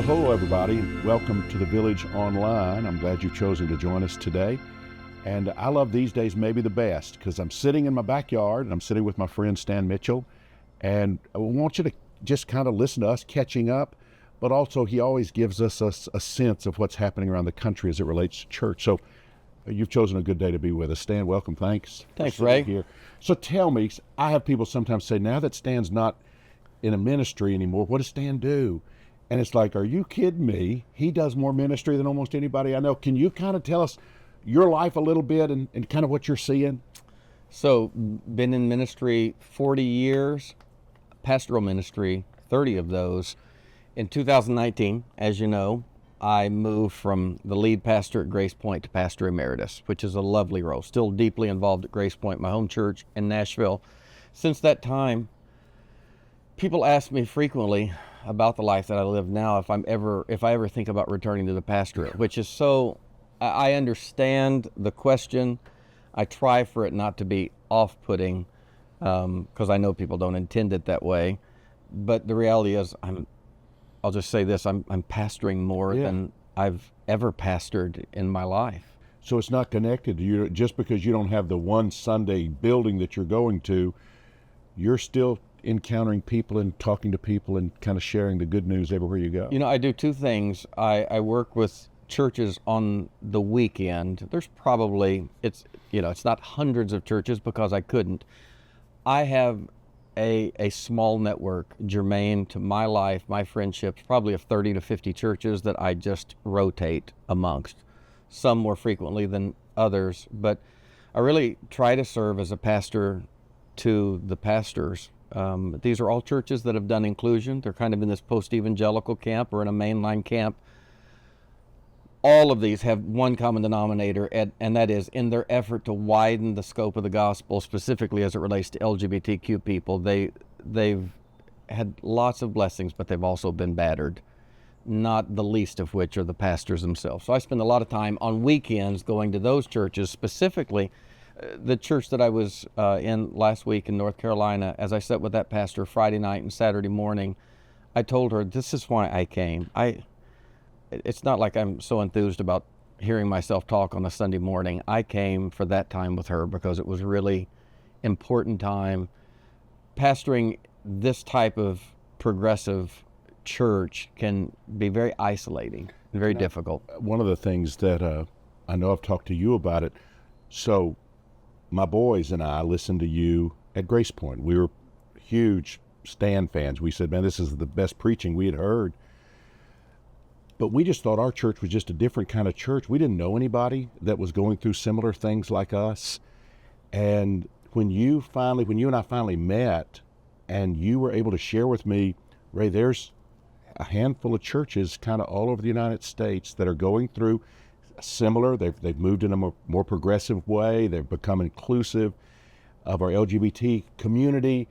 Well, hello, everybody, and welcome to the Village Online. I'm glad you've chosen to join us today. And I love these days maybe the best because I'm sitting in my backyard and I'm sitting with my friend Stan Mitchell. And I want you to just kind of listen to us catching up, but also he always gives us a sense of what's happening around the country as it relates to church. So you've chosen a good day to be with us. Stan, welcome. Thanks. Thanks, for sitting Ray. Here. So tell me, I have people sometimes say, now that Stan's not in a ministry anymore, what does Stan do? And it's like, are you kidding me? He does more ministry than almost anybody I know. Can you kind of tell us your life a little bit and kind of what you're seeing? So, been in ministry 40 years, pastoral ministry, 30 of those. In 2019, as you know, I moved from the lead pastor at Grace Point to pastor emeritus, which is a lovely role. Still deeply involved at Grace Point, my home church in Nashville. Since that time, people ask me frequently about the life that I live now, if I ever think about returning to the pastorate, which is so, I understand the question. I try for it not to be off-putting, because I know people don't intend it that way. But the reality is, I'll just say this, I'm pastoring more than I've ever pastored in my life. So it's not connected to you just because you don't have the one Sunday building that you're going to. You're still encountering people and talking to people and kind of sharing the good news everywhere you go. You know, I do two things. I work with churches on the weekend. There's probably, it's not hundreds of churches because I couldn't. I have a small network germane to my life, my friendships, probably of 30 to 50 churches that I just rotate amongst, some more frequently than others. But I really try to serve as a pastor to the pastors. These are all churches that have done inclusion. They're kind of in this post-evangelical camp or in a mainline camp. All of these have one common denominator, and that is in their effort to widen the scope of the gospel, specifically as it relates to LGBTQ people. They've had lots of blessings, but they've also been battered, not the least of which are the pastors themselves. So I spend a lot of time on weekends going to those churches, specifically the church that I was in last week in North Carolina. As I sat with that pastor Friday night and Saturday morning, I told her, this is why I came. It's not like I'm so enthused about hearing myself talk on a Sunday morning. I came for that time with her because it was a really important time. Pastoring this type of progressive church can be very isolating and very difficult. One of the things that I know I've talked to you about it, so my boys and I listened to you at Grace Point. We were huge Stan fans. We said, man, this is the best preaching we had heard. But we just thought our church was just a different kind of church. We didn't know anybody that was going through similar things like us. And when you and I finally met and you were able to share with me, Ray, there's a handful of churches kind of all over the United States that are going through similar. They've moved in a more progressive way. They've become inclusive of our LGBT community.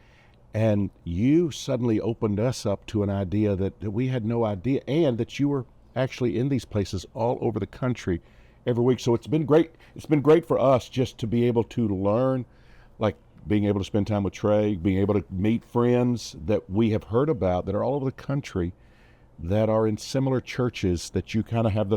And you suddenly opened us up to an idea that we had no idea, and that you were actually in these places all over the country every week. So it's been great. It's been great for us just to be able to learn, like being able to spend time with Trey, being able to meet friends that we have heard about that are all over the country that are in similar churches that you kind of have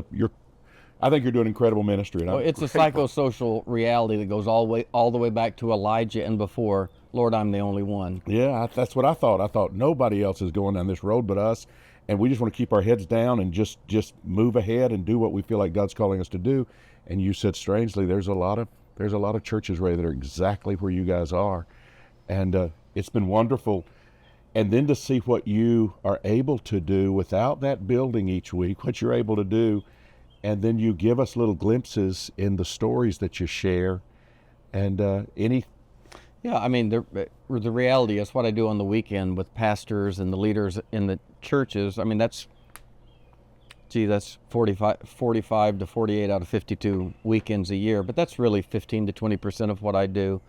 I think you're doing incredible ministry. Well, it's a psychosocial reality that goes all the way back to Elijah and before. Lord, I'm the only one. Yeah, that's what I thought. I thought nobody else is going down this road but us, and we just want to keep our heads down and just move ahead and do what we feel like God's calling us to do. And you said, strangely, there's a lot of churches, Ray, that are exactly where you guys are, and it's been wonderful. And then to see what you are able to do without that building each week, what you're able to do. And then you give us little glimpses in the stories that you share, and Yeah, I mean, the reality is what I do on the weekend with pastors and the leaders in the churches. I mean, that's 45 to 48 out of 52 weekends a year, but that's really 15 to 20% of what I do.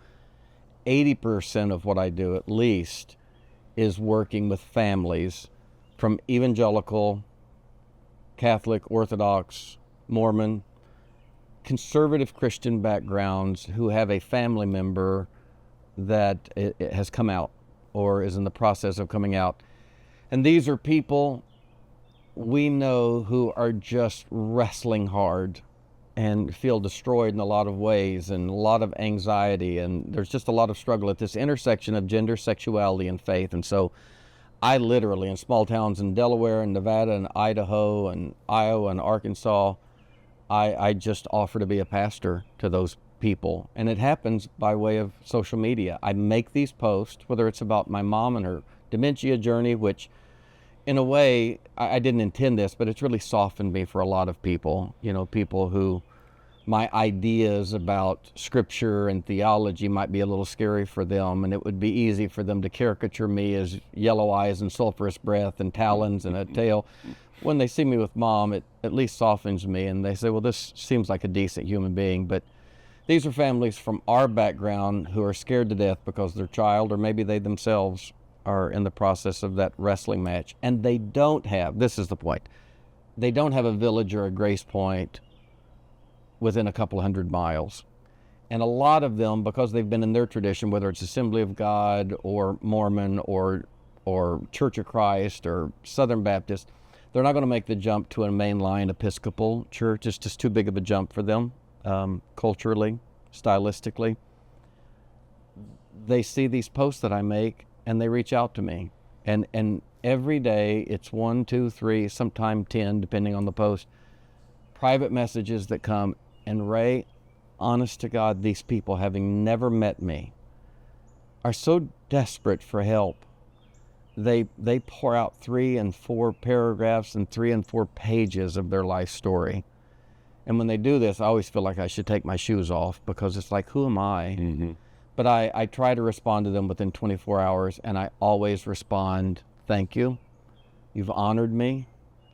80% of what I do, at least, is working with families from evangelical, Catholic, Orthodox, Mormon, conservative Christian backgrounds who have a family member that it has come out or is in the process of coming out. And these are people we know who are just wrestling hard and feel destroyed in a lot of ways, and a lot of anxiety, and there's just a lot of struggle at this intersection of gender, sexuality, and faith. And so I literally, in small towns in Delaware and Nevada and Idaho and Iowa and Arkansas, I just offer to be a pastor to those people. And it happens by way of social media. I make these posts, whether it's about my mom and her dementia journey, which in a way, I didn't intend this, but it's really softened me for a lot of people. You know, people who my ideas about scripture and theology might be a little scary for them, and it would be easy for them to caricature me as yellow eyes and sulfurous breath and talons and a tail. When they see me with Mom, it at least softens me, and they say, well, this seems like a decent human being. But these are families from our background who are scared to death because their child, or maybe they themselves, are in the process of that wrestling match. And they don't have, this is the point, they don't have a village or a Grace Point within a couple hundred miles. And a lot of them, because they've been in their tradition, whether it's Assembly of God or Mormon or Church of Christ or Southern Baptist, they're not going to make the jump to a mainline Episcopal church. It's just too big of a jump for them, culturally, stylistically. They see these posts that I make, and they reach out to me. And every day, it's 1, 2, 3, sometimes 10, depending on the post, private messages that come. And Ray, honest to God, these people, having never met me, are so desperate for help. They pour out 3 and 4 paragraphs and 3 and 4 pages of their life story. And when they do this, I always feel like I should take my shoes off, because it's like, who am I? Mm-hmm. But I try to respond to them within 24 hours, and I always respond, thank you. You've honored me.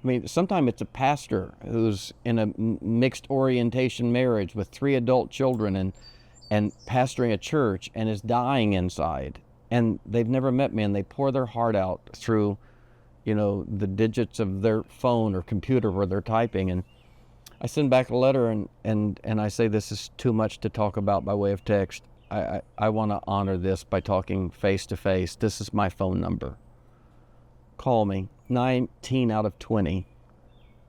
I mean, sometimes it's a pastor who's in a mixed orientation marriage with 3 adult children and pastoring a church and is dying inside. And they've never met me, and they pour their heart out through, you know, the digits of their phone or computer where they're typing. And I send back a letter and I say, this is too much to talk about by way of text. I want to honor this by talking face to face. This is my phone number. Call me. 19 out of 20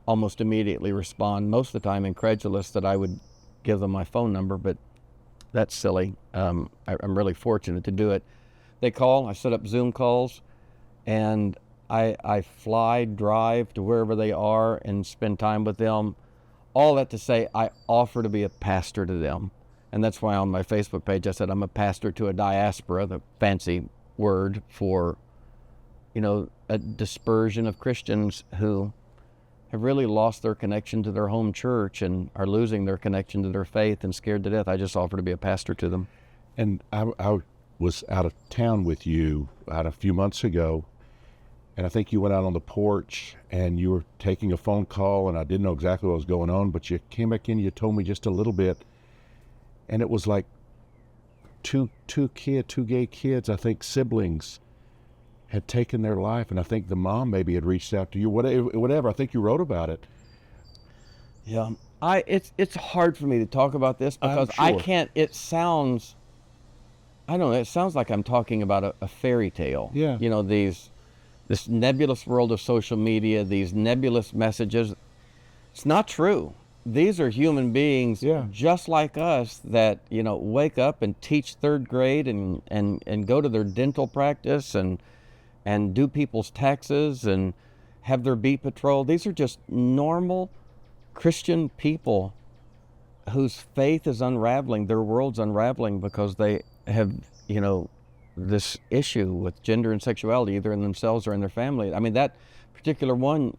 almost immediately respond, most of the time incredulous that I would give them my phone number, but that's silly. I'm really fortunate to do it. They call, I set up Zoom calls, and I drive to wherever they are and spend time with them. All that to say, I offer to be a pastor to them. And that's why on my Facebook page I said I'm a pastor to a diaspora, the fancy word for, you know, a dispersion of Christians who have really lost their connection to their home church and are losing their connection to their faith and scared to death. I just offer to be a pastor to them. And I was out of town with you a few months ago, and I think you went out on the porch and you were taking a phone call, and I didn't know exactly what was going on, but you came back in, you told me just a little bit, and it was like two gay kids, I think siblings, had taken their life, and I think the mom maybe had reached out to you, whatever. I think you wrote about it. Yeah, it's hard for me to talk about this because I'm sure. I can't. It sounds, I don't know. It sounds like I'm talking about a fairy tale. Yeah. You know, this nebulous world of social media, these nebulous messages. It's not true. These are human beings, just like us, that, you know, wake up and teach 3rd grade and go to their dental practice and do people's taxes and have their beat patrol. These are just normal Christian people whose faith is unraveling, their world's unraveling because they have, you know, this issue with gender and sexuality, either in themselves or in their family. I mean, that particular one,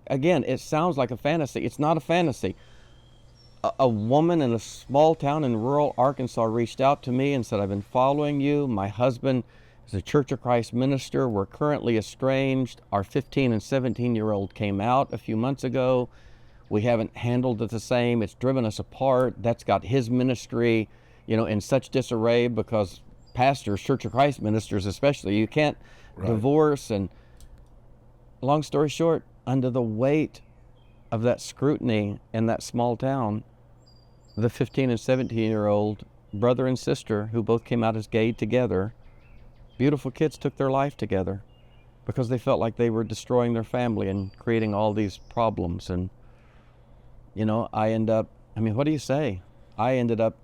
again, it sounds like a fantasy. It's not a fantasy. A woman in a small town in rural Arkansas reached out to me and said, I've been following you. My husband is a Church of Christ minister. We're currently estranged. Our 15 and 17-year-old came out a few months ago. We haven't handled it the same. It's driven us apart. That's got his ministry, you know, in such disarray because pastors, Church of Christ ministers especially, you can't divorce. And long story short, under the weight of that scrutiny in that small town, the 15 and 17-year-old brother and sister who both came out as gay together, beautiful kids, took their life together. because they felt like they were destroying their family and creating all these problems. And, what do you say? I ended up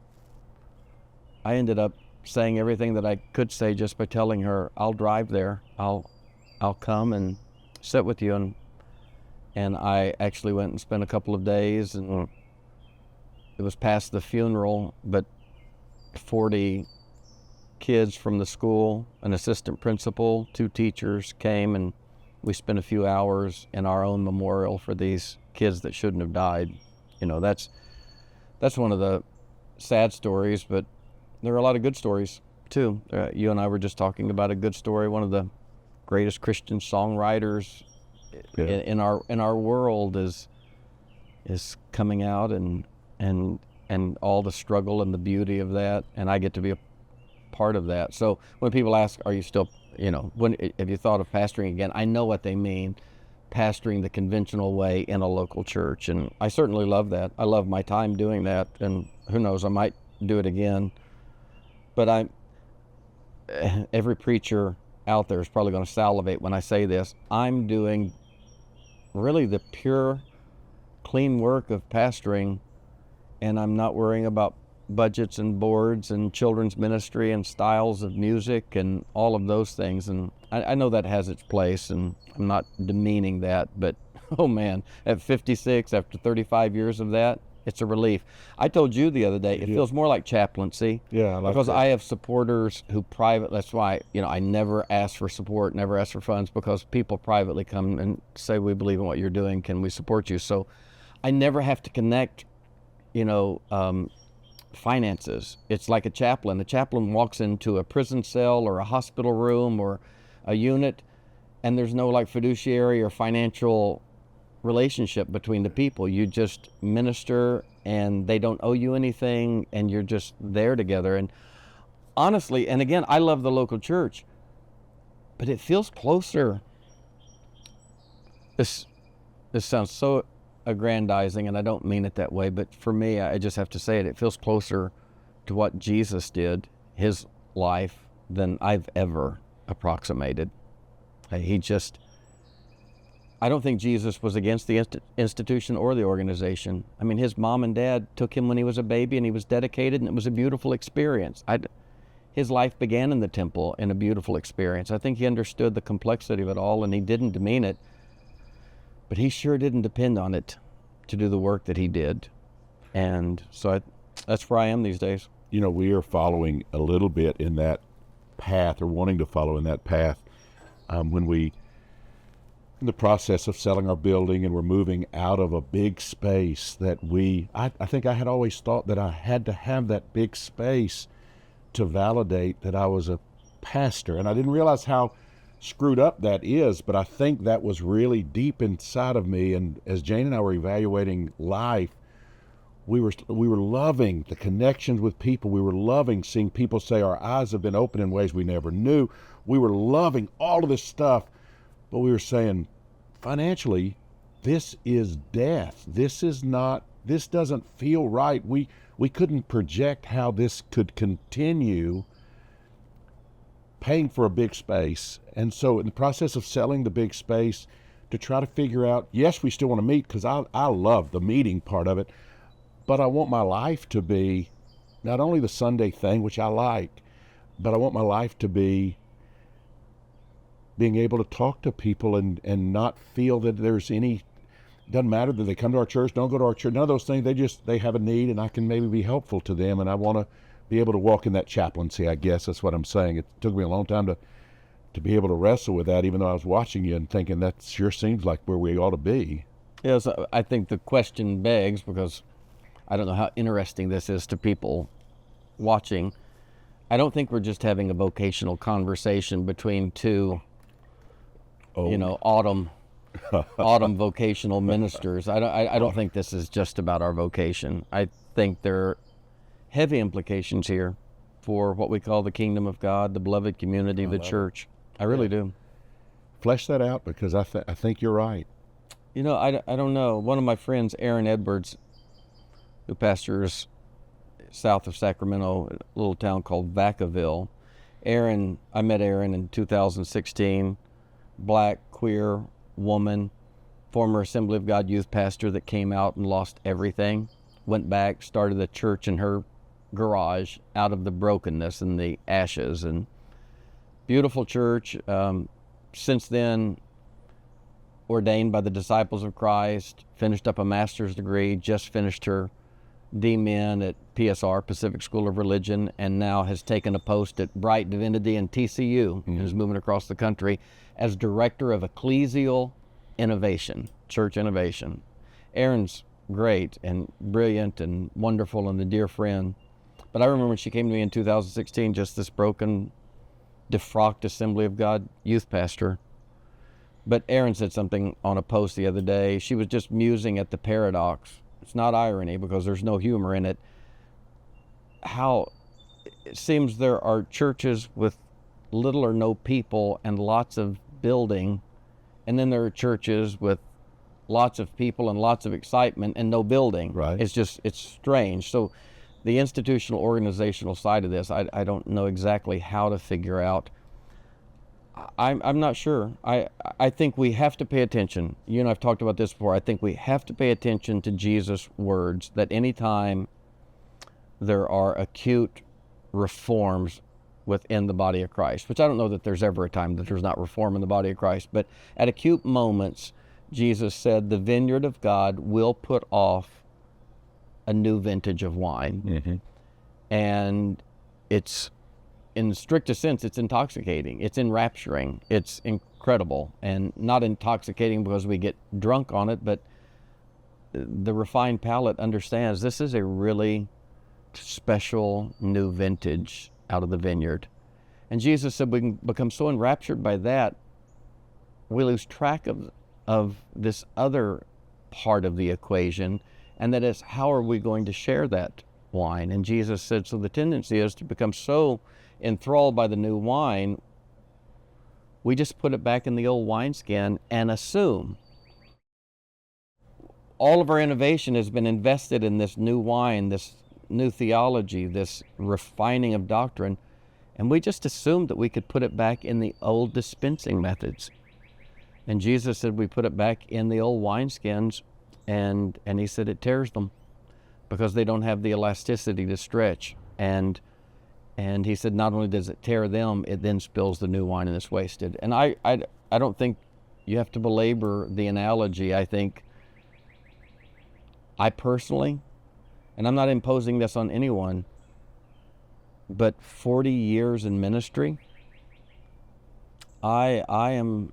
saying everything that I could say just by telling her, I'll drive there. I'll come and sit with you. And I actually went and spent a couple of days, and it was past the funeral, but 40 kids from the school, an assistant principal, 2 teachers came, and we spent a few hours in our own memorial for these kids that shouldn't have died. That's one of the sad stories, but there are a lot of good stories too. You and I were just talking about a good story. One of the greatest Christian songwriters in our world is coming out, and all the struggle and the beauty of that, and I get to be a part of that. So when people ask, are you still, have you thought of pastoring again? I know what they mean, pastoring the conventional way in a local church, and I certainly love that. I love my time doing that, and who knows, I might do it again. But every preacher out there is probably going to salivate when I say this. I'm doing really the pure, clean work of pastoring, and I'm not worrying about budgets and boards and children's ministry and styles of music and all of those things. And I know that has its place, and I'm not demeaning that, but oh man, at 56, after 35 years of that, it's a relief. I told you the other day, it feels more like chaplaincy. Yeah, I like because that. I have supporters who that's why, I never ask for support, never ask for funds, because people privately come and say, we believe in what you're doing, can we support you? So I never have to connect, finances. It's like a chaplain. The chaplain walks into a prison cell or a hospital room or a unit, and there's no like fiduciary or financial relationship between the people. You just minister, and they don't owe you anything, and you're just there together. And honestly, and again, I love the local church, but it feels closer. This sounds so aggrandizing, and I don't mean it that way, but for me, I just have to say it feels closer to what Jesus did, his life, than I've ever approximated. I don't think Jesus was against the institution or the organization. I mean, his mom and dad took him when he was a baby, and he was dedicated, and it was a beautiful experience. His life began in the temple in a beautiful experience. I think he understood the complexity of it all, and he didn't demean it, but he sure didn't depend on it to do the work that he did. And so that's where I am these days. We are following a little bit in that path, or wanting to follow in that path, when we, in the process of selling our building, and we're moving out of a big space that I think I had always thought that I had to have that big space to validate that I was a pastor. And I didn't realize how screwed up that is, but I think that was really deep inside of me. And as Jane and I were evaluating life, we were loving the connections with people. We were loving seeing people say our eyes have been opened in ways we never knew. We were loving all of this stuff, but we were saying, financially, this is death. This doesn't feel right. We couldn't project how this could continue, paying for a big space. And so in the process of selling the big space, to try to figure out, yes, we still want to meet, because I love the meeting part of it, but I want my life to be not only the Sunday thing, which I like, but I want my life to be being able to talk to people and not feel that there's doesn't matter that they come to our church, don't go to our church, none of those things. They have a need, and I can maybe be helpful to them, and I want to be able to walk in that chaplaincy, I guess. That's what I'm saying. It took me a long time to be able to wrestle with that, even though I was watching you and thinking that sure seems like where we ought to be. Yes, I think the question begs, because I don't know how interesting this is to people watching. I don't think we're just having a vocational conversation between two autumn vocational ministers. I don't think this is just about our vocation. I think there are heavy implications here for what we call the kingdom of God, the beloved community, the church. I really do. Flesh that out, because I think you're right. I don't know. One of my friends, Aaron Edwards, who pastors south of Sacramento, a little town called Vacaville. I met Aaron in 2016. black, queer woman, former Assembly of God youth pastor that came out and lost everything, went back, started a church in her garage out of the brokenness and the ashes, and beautiful church. Since then, ordained by the Disciples of Christ, finished up a master's degree, just finished her D-Min at PSR, Pacific School of Religion, and now has taken a post at Bright Divinity and TCU, and is moving across the country as Director of Ecclesial Innovation, Church Innovation. Erin's great and brilliant and wonderful and a dear friend. But I remember when she came to me in 2016, just this broken, defrocked Assembly of God youth pastor. But Erin said something on a post the other day. She was just musing at the paradox. It's not irony because there's no humor in it. How it seems there are churches with little or no people and lots of building, and then there are churches with lots of people and lots of excitement and no building. Right. It's strange. So the institutional organizational side of this, I don't know exactly how to figure out. I'm not sure. I think we have to pay attention. You and I've talked about this before. I think we have to pay attention to Jesus' words that anytime there are acute reforms within the body of Christ, which I don't know that there's ever a time that there's not reform in the body of Christ, but at acute moments, Jesus said the vineyard of God will put off a new vintage of wine. Mm-hmm. And it's, in the strictest sense, it's intoxicating, it's enrapturing, it's incredible, and not intoxicating because we get drunk on it, but the refined palate understands this is a really special new vintage out of the vineyard. And Jesus said we can become so enraptured by that, we lose track of this other part of the equation, and that is, how are we going to share that wine? And Jesus said, so the tendency is to become so enthralled by the new wine, we just put it back in the old wineskin and assume. All of our innovation has been invested in this new wine, this new theology, this refining of doctrine, and we just assumed that we could put it back in the old dispensing methods. And Jesus said we put it back in the old wineskins, and he said it tears them because they don't have the elasticity to stretch. And he said not only does it tear them, it then spills the new wine and it's wasted. And I don't think you have to belabor the analogy. I think I personally, and I'm not imposing this on anyone, but 40 years in ministry, I'm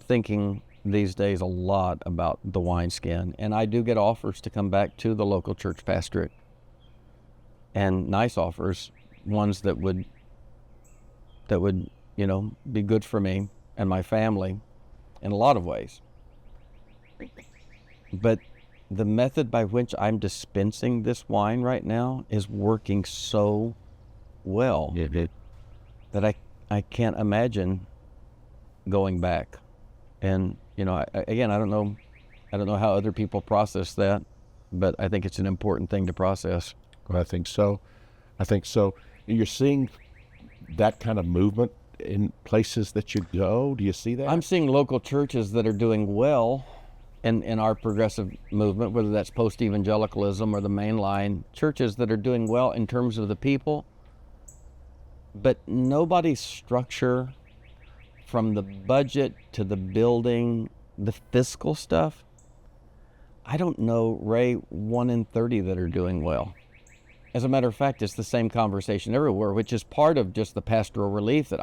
thinking these days a lot about the wineskin, and I do get offers to come back to the local church pastorate, and nice offers, ones that would be good for me and my family in a lot of ways. But the method by which I'm dispensing this wine right now is working so well that I can't imagine going back. And I don't know how other people process that, but I think it's an important thing to process. Well, I think so. You're seeing that kind of movement in places that you go. Do you see that? I'm seeing local churches that are doing well in our progressive movement, whether that's post-evangelicalism or the mainline, churches that are doing well in terms of the people, but nobody's structure, from the budget to the building, the fiscal stuff, I don't know, Ray, 1 in 30 that are doing well. As a matter of fact, it's the same conversation everywhere, which is part of just the pastoral relief that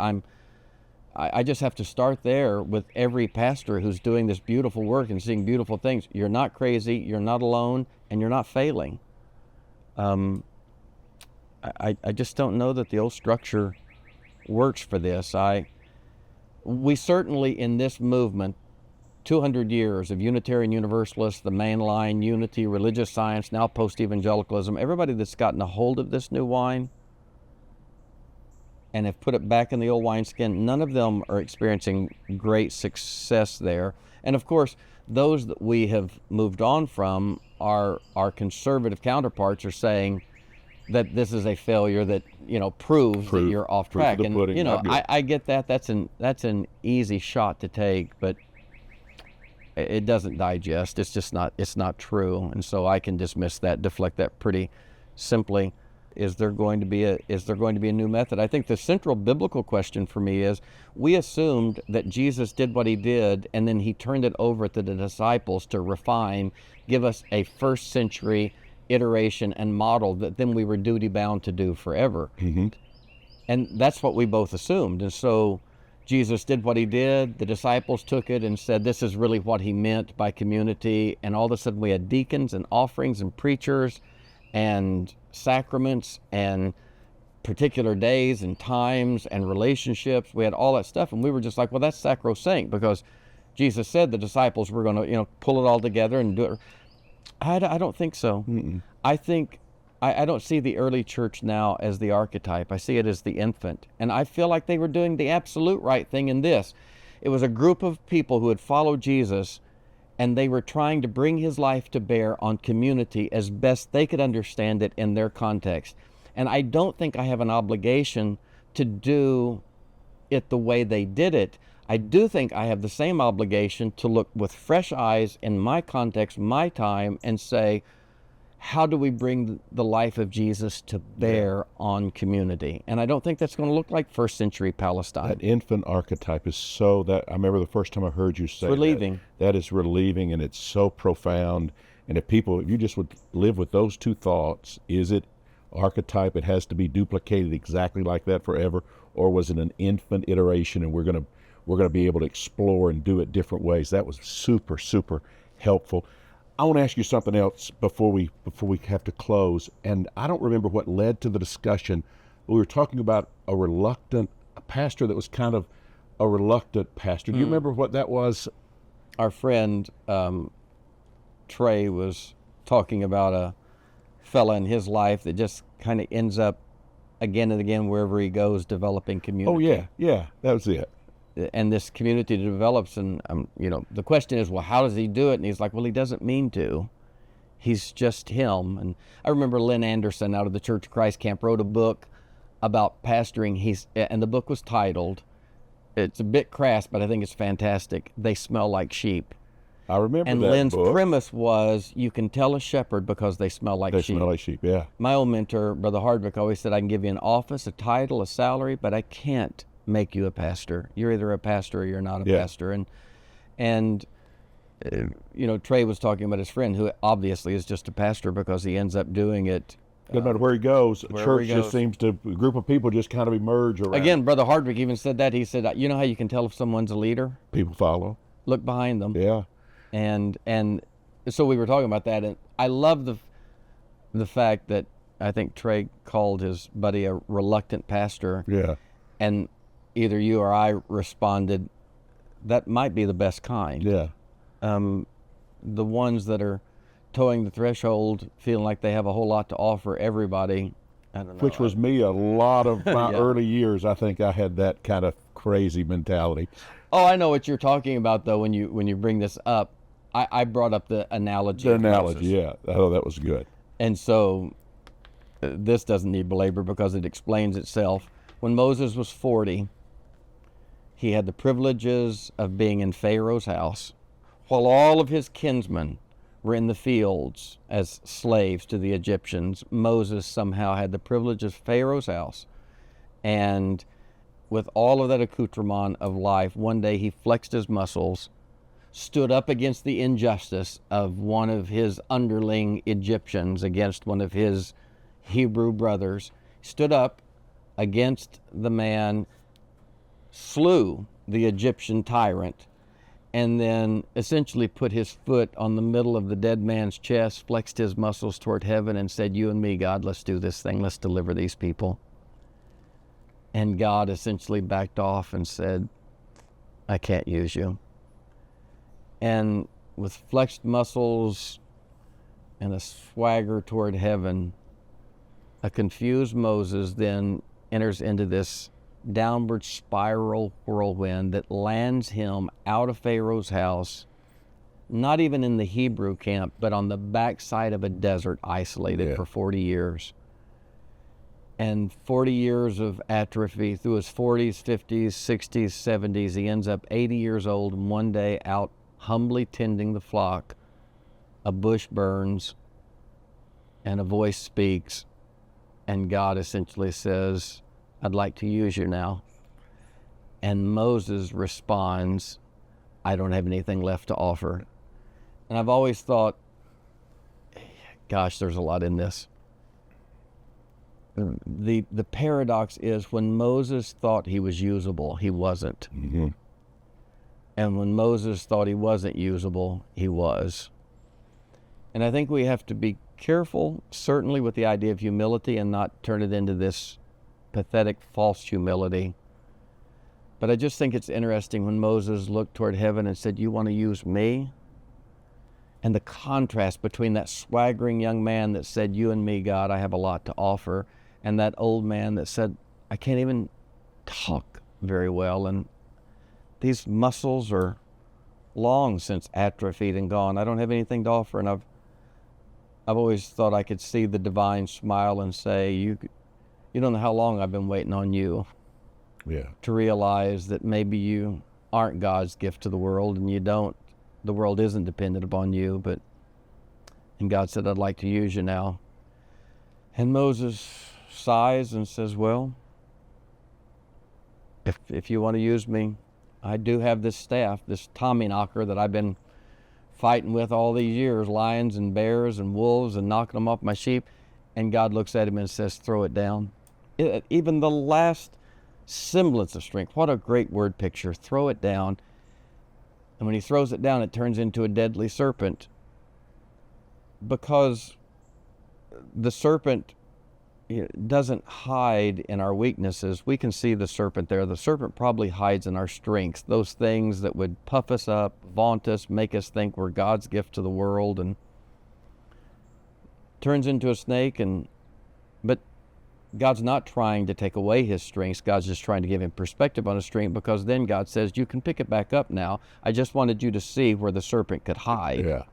I just have to start there with every pastor who's doing this beautiful work and seeing beautiful things. You're not crazy, you're not alone, and you're not failing. I just don't know that the old structure works for this. We certainly, in this movement, 200 years of Unitarian Universalists, the mainline, unity, religious science, now post-evangelicalism, everybody that's gotten a hold of this new wine and have put it back in the old wineskin, none of them are experiencing great success there. And of course, those that we have moved on from, our conservative counterparts are saying, that this is a failure that proves that Proof- you're off proof of track. the And pudding, not good. I get that. That's an easy shot to take, but it doesn't digest. It's just not. It's not true, and so I can dismiss that, deflect that pretty simply. Is there going to be a new method? I think the central biblical question for me is: we assumed that Jesus did what he did, and then he turned it over to the disciples to refine, give us a first century iteration and model that then we were duty bound to do forever. Mm-hmm. And that's what we both assumed. And so Jesus did what he did. The disciples took it and said, this is really what he meant by community. And all of a sudden we had deacons and offerings and preachers and sacraments and particular days and times and relationships. We had all that stuff. And we were just like, well, that's sacrosanct because Jesus said the disciples were going to, pull it all together and do it. I don't think so. Mm-mm. I think I don't see the early church now as the archetype. I see it as the infant. And I feel like they were doing the absolute right thing in this. It was a group of people who had followed Jesus, and they were trying to bring his life to bear on community as best they could understand it in their context. And I don't think I have an obligation to do it the way they did it. I do think I have the same obligation to look with fresh eyes in my context, my time, and say, how do we bring the life of Jesus to bear on community? And I don't think that's going to look like first century Palestine. That infant archetype is so that I remember the first time I heard you say relieving. That is relieving, and it's so profound. And if you just would live with those two thoughts, is it archetype? It has to be duplicated exactly like that forever, or was it an infant iteration? And we're gonna be able to explore and do it different ways. That was super, super helpful. I want to ask you something else before we have to close. And I don't remember what led to the discussion. We were talking about a pastor that was kind of a reluctant pastor. Do you remember what that was? Our friend Trey was talking about a fella in his life that just kind of ends up again and again wherever he goes developing community. Oh yeah, that was it. And this community develops, and the question is, well, how does he do it? And he's like, well, he doesn't mean to. He's just him. And I remember Lynn Anderson out of the Church of Christ camp wrote a book about pastoring. And the book was titled, it's a bit crass, but I think it's fantastic, They Smell Like Sheep. I remember And that Lynn's book. premise was, you can tell a shepherd because they smell like They sheep. smell like sheep, yeah. My old mentor, Brother Hardwick, always said, I can give you an office, a title, a salary, but I can't make you a pastor. You're either a pastor or you're not a pastor. And Trey was talking about his friend who obviously is just a pastor because he ends up doing it. No matter where he goes, a wherever church he just goes. seems to, a group of people just kind of emerge around. Again, Brother Hardwick even said that. He said, you know how you can tell if someone's a leader? People follow. Look behind them. Yeah. And so we were talking about that, and I love the fact that I think Trey called his buddy a reluctant pastor. Yeah. And either you or I responded, that might be the best kind. Yeah. The ones that are towing the threshold, feeling like they have a whole lot to offer everybody. I don't know. Which was me a lot of my Yeah. early years. I think I had that kind of crazy mentality. Oh, I know what you're talking about, though, when you bring this up. I brought up the analogy. The of analogy, Moses. yeah. Oh, that was good. And so this doesn't need belabor because it explains itself. When Moses was 40, he had the privileges of being in Pharaoh's house, while all of his kinsmen were in the fields as slaves to the Egyptians. Moses somehow had the privilege of Pharaoh's house. And with all of that accoutrement of life, one day he flexed his muscles, stood up against the injustice of one of his underling Egyptians against one of his Hebrew brothers, stood up against the man, slew the Egyptian tyrant, and then essentially put his foot on the middle of the dead man's chest, flexed his muscles toward heaven, and said, you and me, God, let's do this thing. Let's deliver these people. And God essentially backed off and said, I can't use you. And with flexed muscles and a swagger toward heaven, a confused Moses then enters into this downward spiral whirlwind that lands him out of Pharaoh's house, not even in the Hebrew camp, but on the backside of a desert, isolated Yeah. for 40 years. and 40 years of atrophy through his 40s, 50s, 60s, 70s. He ends up 80 years old, and one day out humbly tending the flock, a bush burns and a voice speaks, and God essentially says, I'd like to use you now. And Moses responds, I don't have anything left to offer. And I've always thought, gosh, there's a lot in this. The paradox is when Moses thought he was usable, he wasn't. Mm-hmm. And when Moses thought he wasn't usable, he was. And I think we have to be careful, certainly with the idea of humility, and not turn it into this pathetic false humility. But I just think it's interesting when Moses looked toward heaven and said, you want to use me? And the contrast between that swaggering young man that said, you and me, God, I have a lot to offer, and that old man that said, I can't even talk very well, and these muscles are long since atrophied and gone. I don't have anything to offer. And I've always thought I could see the divine smile and say, you don't know how long I've been waiting on you. Yeah. To realize that maybe you aren't God's gift to the world, and the world isn't dependent upon you, and God said, I'd like to use you now. And Moses sighs and says, well, if you want to use me, I do have this staff, this Tommyknocker that I've been fighting with all these years, lions and bears and wolves and knocking them off my sheep. And God looks at him and says, throw it down. Even the last semblance of strength. What a great word picture. Throw it down. And when he throws it down, it turns into a deadly serpent. Because the serpent doesn't hide in our weaknesses. We can see the serpent there. The serpent probably hides in our strengths, those things that would puff us up, vaunt us, make us think we're God's gift to the world, and turns into a snake. But God's not trying to take away his strengths. God's just trying to give him perspective on his strength, because then God says, you can pick it back up now. I just wanted you to see where the serpent could hide. Yeah.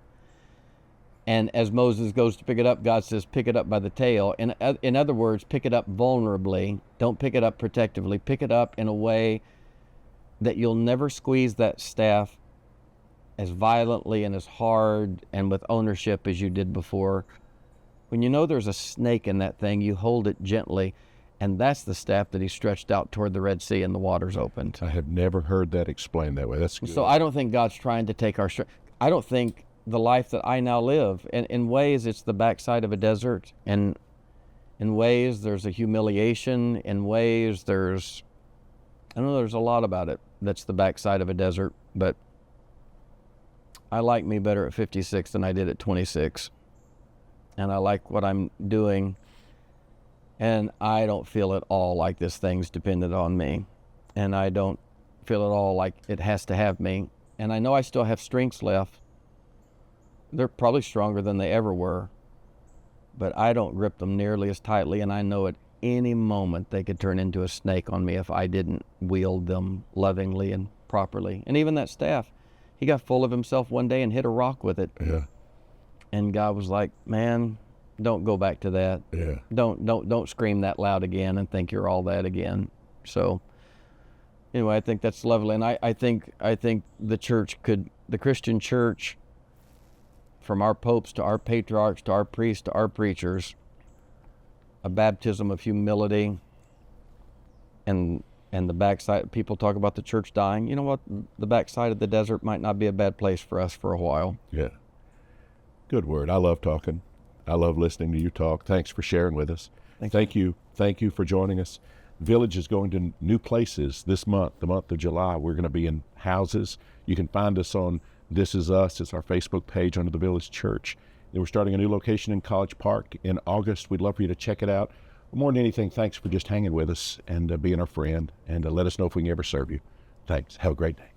And as Moses goes to pick it up, God says, pick it up by the tail. In other words, pick it up vulnerably. Don't pick it up protectively. Pick it up in a way that you'll never squeeze that staff as violently and as hard and with ownership as you did before. When you know there's a snake in that thing, you hold it gently, and that's the staff that he stretched out toward the Red Sea, and the waters opened. I have never heard that explained that way. That's good. So I don't think God's trying to take our strength. I don't think the life that I now live, in ways it's the backside of a desert, and in ways there's a humiliation, in ways there's a lot about it that's the backside of a desert, but I like me better at 56 than I did at 26. And I like what I'm doing, and I don't feel at all like this thing's dependent on me, and I don't feel at all like it has to have me. And I know I still have strengths left. They're probably stronger than they ever were, but I don't grip them nearly as tightly, and I know at any moment they could turn into a snake on me if I didn't wield them lovingly and properly. And even that staff, he got full of himself one day and hit a rock with it. Yeah. And God was like, man, don't go back to that. Yeah. Don't scream that loud again and think you're all that again. So anyway, I think that's lovely. And I think the Christian church, from our popes to our patriarchs to our priests to our preachers, a baptism of humility, and the backside. People talk about the church dying. You know what? The backside of the desert might not be a bad place for us for a while. Yeah. Good word. I love talking. I love listening to you talk. Thanks for sharing with us. Thank you. Thank you for joining us. Village is going to new places this month, the month of July. We're going to be in houses. You can find us on This Is Us. It's our Facebook page under the Village Church. And we're starting a new location in College Park in August. We'd love for you to check it out. More than anything, thanks for just hanging with us and being our friend, and let us know if we can ever serve you. Thanks. Have a great day.